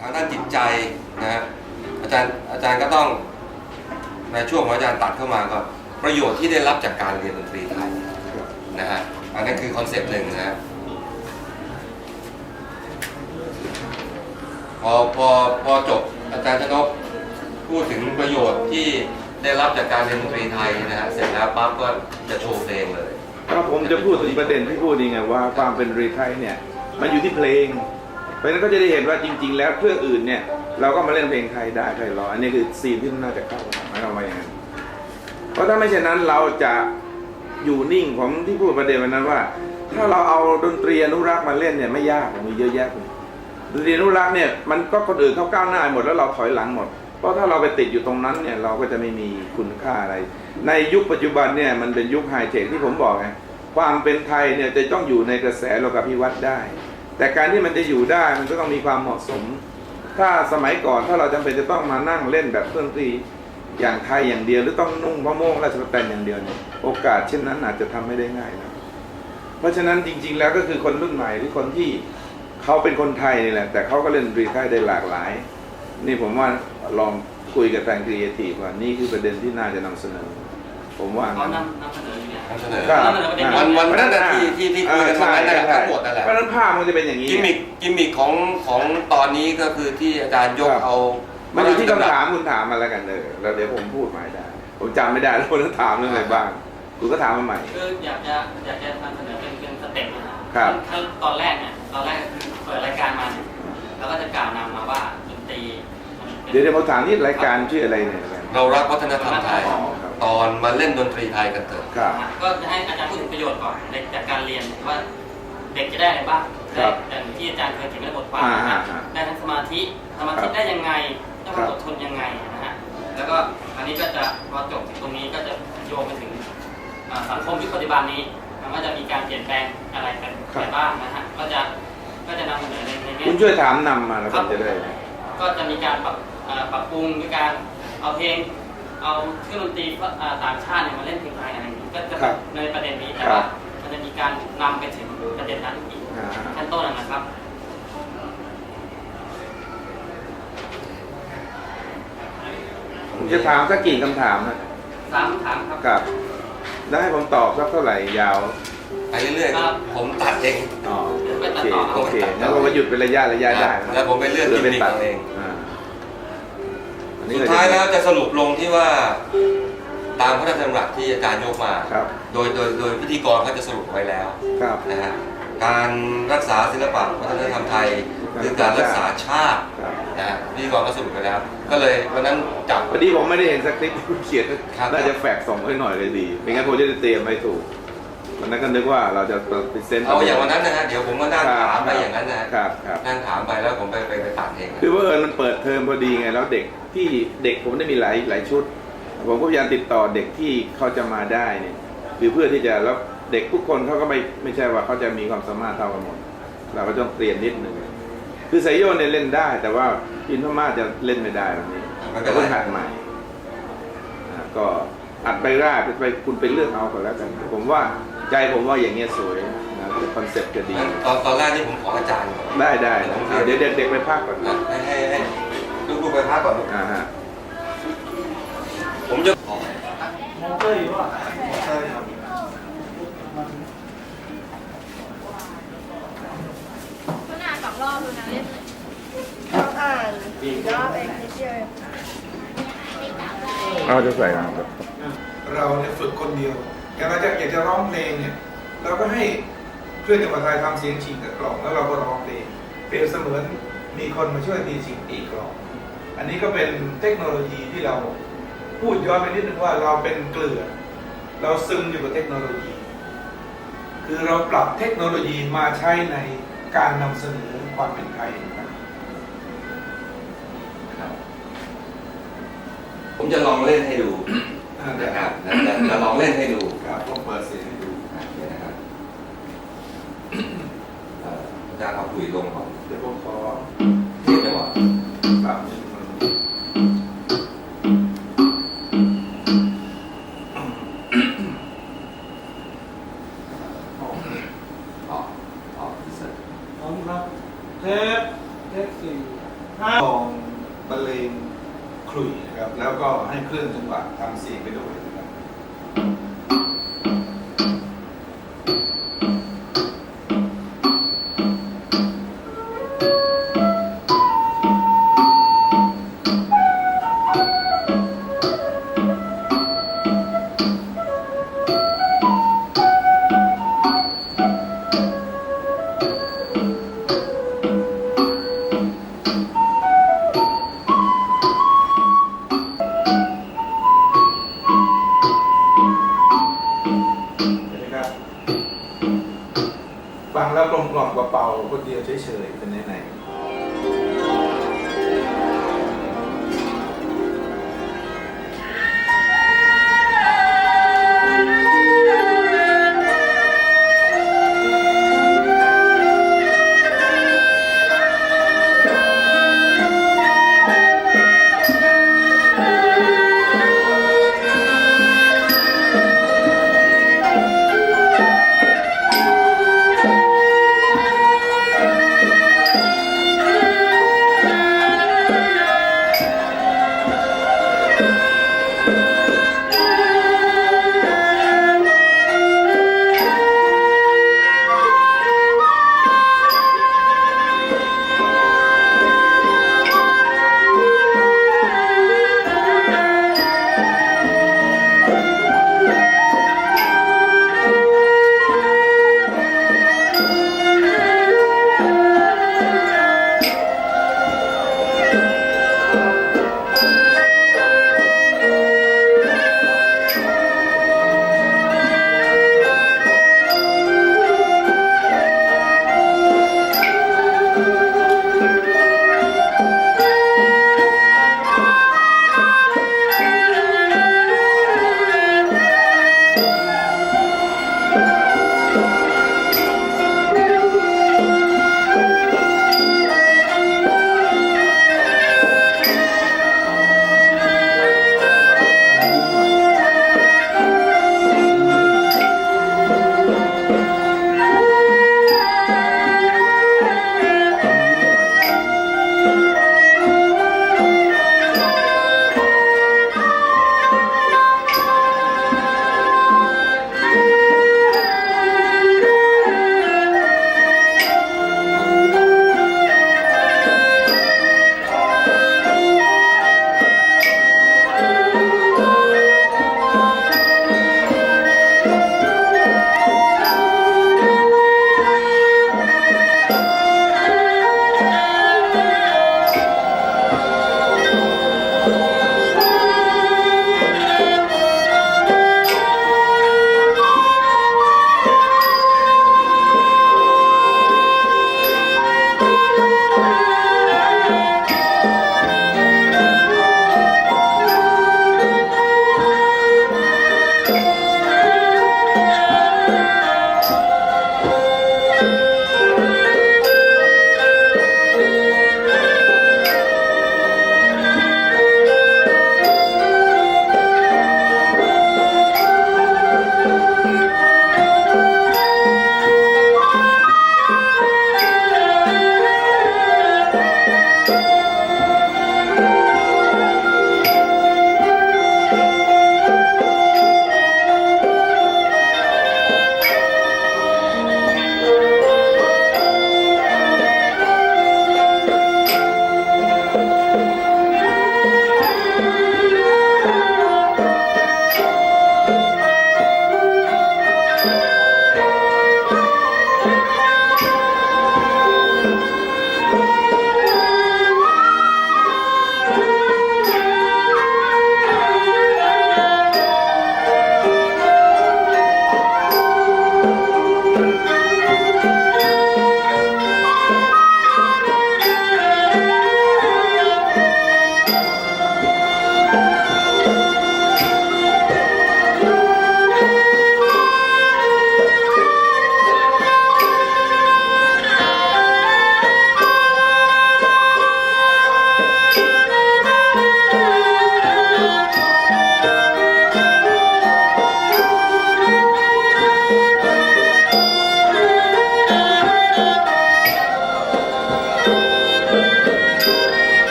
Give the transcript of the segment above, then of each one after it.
ทางด้านจิตใจนะฮะอาจารย์ก็ต้องในช่วงของอาจารย์ตัดเข้ามาก็ประโยชน์ที่ได้รับจากการเรียนดนตรีไทยนะฮะอันนั้นคือคอนเซปต์หนึ่งนะฮะพอจบอาจารย์ชนกพูดถึงประโยชน์ที่ได้รับจากการเรียนดนตรีไทยนะฮะเสร็จแล้วปั๊บก็จะโชว์เพลงเลยก็ผมจะพูดถึงประเด็นที่พูดนี่ไงว่าความเป็นดนตรีไทยเนี่ยมันอยู่ที่เพลงเพราะฉะนั้นก็จะได้เห็นว่าจริงๆแล้วเครื่องอื่นเนี่ยเราก็มาเล่นเพลงไทยได้ไพเราะอันนี้คือซีนที่น่าจะเข้าหมายความว่าอย่างนั้นเพราะถ้าไม่เช่นนั้นเราจะอยู่นิ่งผมที่พูดประเด็นวันนั้นว่าถ้าเราเอาดนตรีอนุรักษ์มาเล่นเนี่ยไม่ยากมีเยอะแยะดนตรีอนุรักษ์เนี่ยมันก็คนอื่นเขาก้าวหน้าหมดแล้วเราถอยหลังหมดเพราะถ้าเราไปติดอยู่ตรงนั้นเนี่ยเราก็จะไม่มีคุณค่าอะไรในยุคปัจจุบันเนี่ยมันเป็นยุคไฮเทคที่ผมบอกไงความเป็นไทยเนี่ยจะต้องอยู่ในกระแสโลกาภิวัตน์ได้แต่การที่มันจะอยู่ได้มันก็ต้องมีความเหมาะสมถ้าสมัยก่อนถ้าเราจำเป็นจะต้องมานั่งเล่นแบบเครื่องดนตรีอย่างไทยอย่างเดียวหรือต้องนุ่งผ้าโม่งราชประแตนอย่างเดียวเนี่ยโอกาสเช่นนั้นอาจจะทำไม่ได้ง่ายนะเพราะฉะนั้นจริงๆแล้วก็คือคนรุ่นใหม่หรือคนที่เขาเป็นคนไทยนี่แหละแต่เขาก็เล่นดนตรีไทยได้หลากหลายนี่ผมว่าลองคุยกับแฟนครีเอทีฟว่านี่คือประเด็นที่น่าจะนำเสนอผมว่างั้นนำเสนออยู่เนี่ยนำเสนอวันนั้นที่คุยกันวันนั้นทั้งหมดนั่นแหละเพราะนั้นภาพมันจะเป็นอย่างนี้กิมมิคของตอนนี้ก็คือที่อาจารย์ยกเอามันอยู่ที่คำถามคุณถามมาแล้วกันแล้วเดี๋ยวผมพูดหมายได้ผมจำไม่ได้แล้วคนต้องถามเรื่องอะไรบ้างคุณก็ถามมาใหม่คืออยากจะนำเสนอเป็นสเต็ปนะครับตอนแรกเปิดรายการมาเราก็จะกล่าวนำมาว่าดนตรีเดี๋ยวผมถามนี่รายการชื่ออะไรเนี่ยเรารักวัฒนธรรมไทยตอนมาเล่นดนตรีไทยกันเถอะก็จะให้อาจารย์พูดถึงประโยชน์ก่อนจากการเรียนว่าเด็กจะได้อะไรบ้างแต่ที่อาจารย์เคยถึงในบทความได้ทั้งสมาธิได้ยังไงต้องอดทนยังไงนะฮะแล้วก็อันนี้ก็จะพอจบตรงนี้ก็จะโยงไปถึงสังคมยุคปัจจุบันนี้ว่าจะมีการเปลี่ยนแปลงอะไรกันบ้างนะฮะก็จะนำเสนอในคุณช่วยถามนำมาแล้วผมจะได้ก็จะมีการปรับปรุงด้วยการเอาเพลงเอาเครื่องดนตรีต่างชาติมาเล่นเพลงไทยอะไรอย่างนี้ก็จะในประเด็นนี้แต่ว่ามันจะมีการนำไปถึงประเด็นนั้นอีกขั้นต้นนะครับผมจะถามสักกี่คำถามนะ3 คำถามครับได้ให้ผมตอบสักเท่าไหร่ยาวไปเรื่อยๆผมตัดเองโอเคแล้วผมมาหยุดเป็นระยะได้แล้วผมไปเลือกกิมมิคเองสุดท้ายแล้วจะสรุปลงที่ว่าตามพระราชดำรัสที่อาจารย์ยกมาโดยพิธีกรก็จะสรุปไว้แล้วนะฮะการรักษาศิลปะวัฒนธรรมไทยคือการรักษาชาตินะฮะพิธีกรก็สรุปไปแล้วก็เลยวันนั้นจับพอดีผมไม่ได้เห็นสคริปต์ที่คุณเขียนน่าจะแฝกส่งให้หน่อยเลยดีไม่งั้นผมจะเตรียมไม่ถูกวันนั้นก็นึกว่าเราจะไปเซ็นเอาอย่างวันนั้นนะฮะเดี๋ยวผมก็นั่งถามไปอย่างนั้นนะนั่งถามไปแล้วผมไปตัดเองคือว่ามันเปิดเทอมพอดีไงแล้วเด็กผมได้มีหลายชุดผมก็พยายามติดต่อเด็กที่เขาจะมาได้เนี่ยคือเพื่อที่จะแล้วเด็กทุกคนเขาก็ไม่ใช่ว่าเขาจะมีความสามารถเท่ากันหมดเราก็ต้องเปลี่ยนนิดหนึ่งคือไซโยนเนี่ยเล่นได้แต่ว่าอินทมาจะเล่นไม่ได้แบบนี้ก็ต้องหัดใหม่ก็อัดไปร่าไปคุณไปเลือกเอาก่อนแล้วกันผมว่าใจผมว่าอย่างเงี้ยสวยนะคอนเซ็ปต์จะดีตอนแรกที่ผมขออาจารย์ได้เดี๋ยวเด็กไปพักก่อนให้ลูกไปพักก่อนผมจะขอคุณอ่าน2 รอบดูนะเล่นอ่านรอบเองนิดเดียวเราจะใส่เราเนี่ยฝึกคนเดียวอย่างเราอยากจะร้องเพลงเนี่ยเราก็ให้เพื่อนจังหวัดไทยทำเสียงฉีกกับกล่องแล้วเราก็ร้องเพลงเปรียบเสมือนมีคนมาช่วยตีฉีกตีกล่องอันนี้ก็เป็นเทคโนโลยีที่เราพูดย้อนไปนิดนึงว่าเราเป็นเกลือเราซึมอยู่กับเทคโนโลยีคือเราปรับเทคโนโลยีมาใช้ในการนำเสนอความเป็นไทยนะครับผมจะลองเล่นให้ดูนะครับจะลองเล่นให้ดูครับผมเปิดเสียงให้ดูนะครับอาจารย์เอาคุยลงก่อนเดี๋ยวผมขอเรียกได้ว่าครับเทป4 ลองบรรเลงขลุ่ยนะครับแล้วก็ให้เครื่องจังหวะทำเสียงไปด้วยนะครับ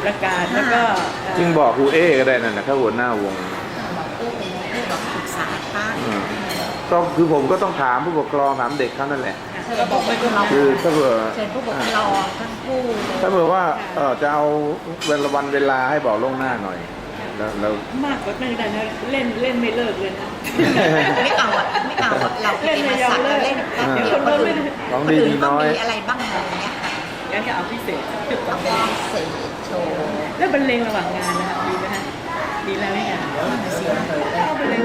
ประกาศแล้วก็ จึงบอกครูเอก็ได้นั่นนะถ้าหัวหน้าวง ศึกษาป้า ก็คือผมก็ต้องถามผู้ปกครองถามเด็กเขานั่นแหละ ก็บอกไม่ต้องเรา คือถ้าเผื่อ เชิญผู้ปกครองทั้งคู่ ถ้าเผื่อว่าจะเอาวันเวลาให้บอกล่วงหน้าหน่อยแล้ว มากกว่านั้นนะเล่นไม่เลิกเลยนะ ไม่เอาอ่ะไม่เอาอ่ะเราเป็นมาสั่งเราเล่น เดี๋ยวคนเราไม่ได้ ของดีมีน้อย มีอะไรบ้างอะไรเงี้ยค่ะ งั้นก็เอาพิเศษ เอาเป็นเศษโชว์ แล้วบรรเลงระหว่างงานนะคะดีไหมคะดีแล้วไม่งานเอาบรรเลง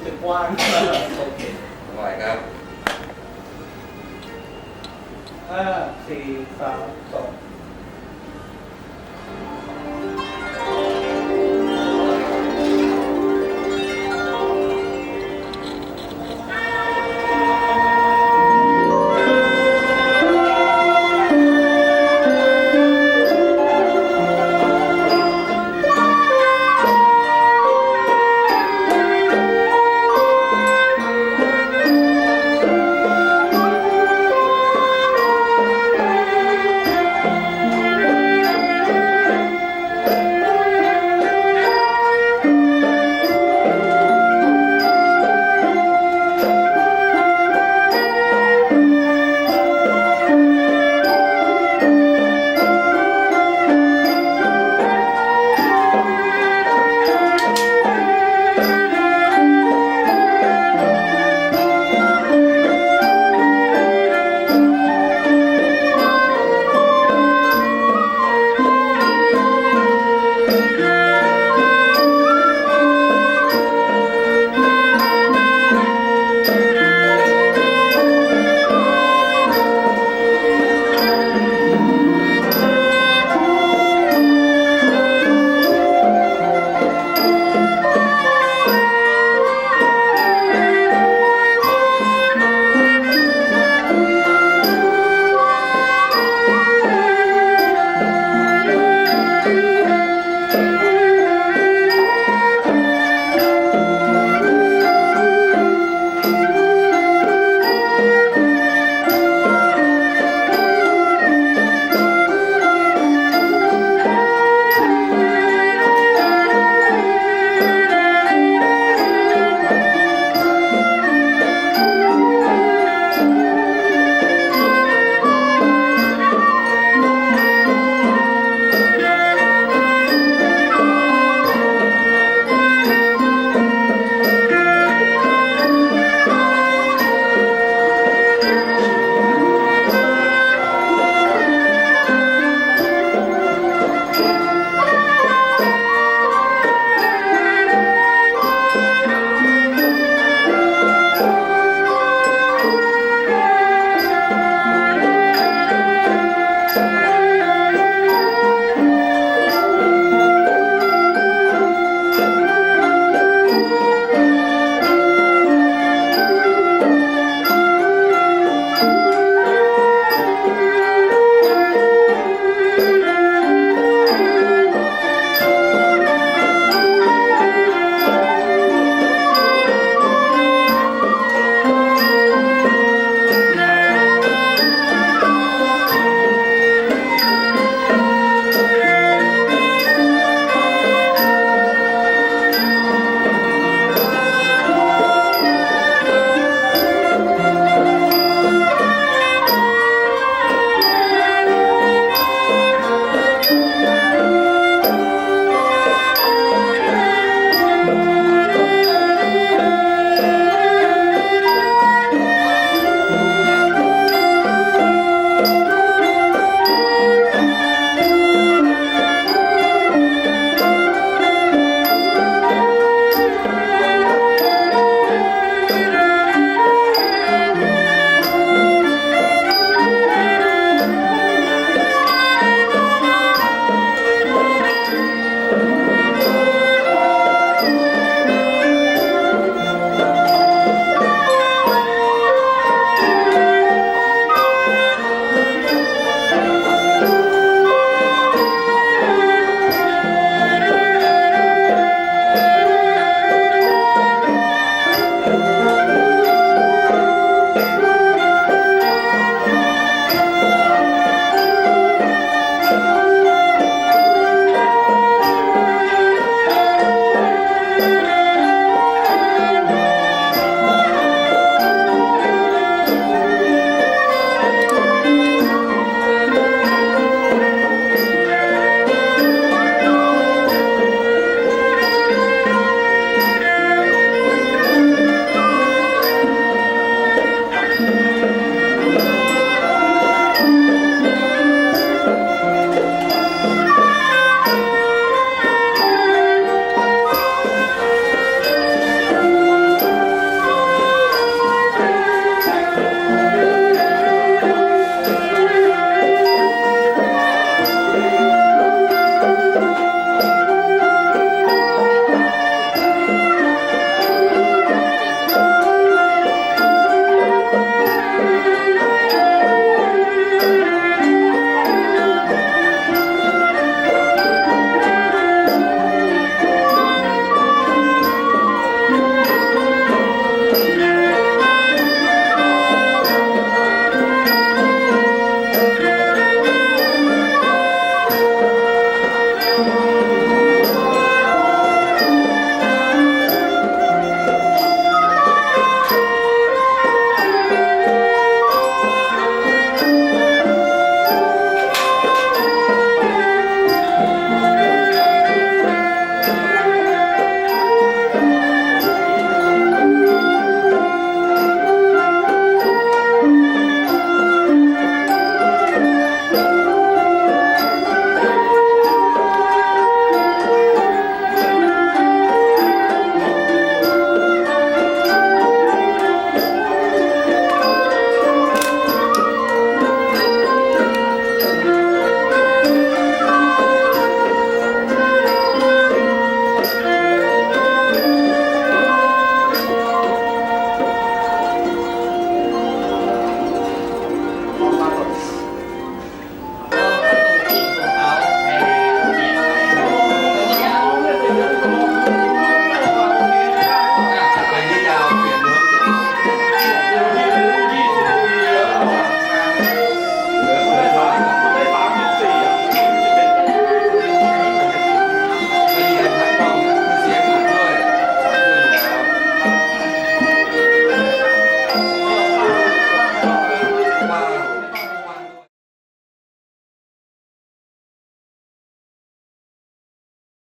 จะกว้าง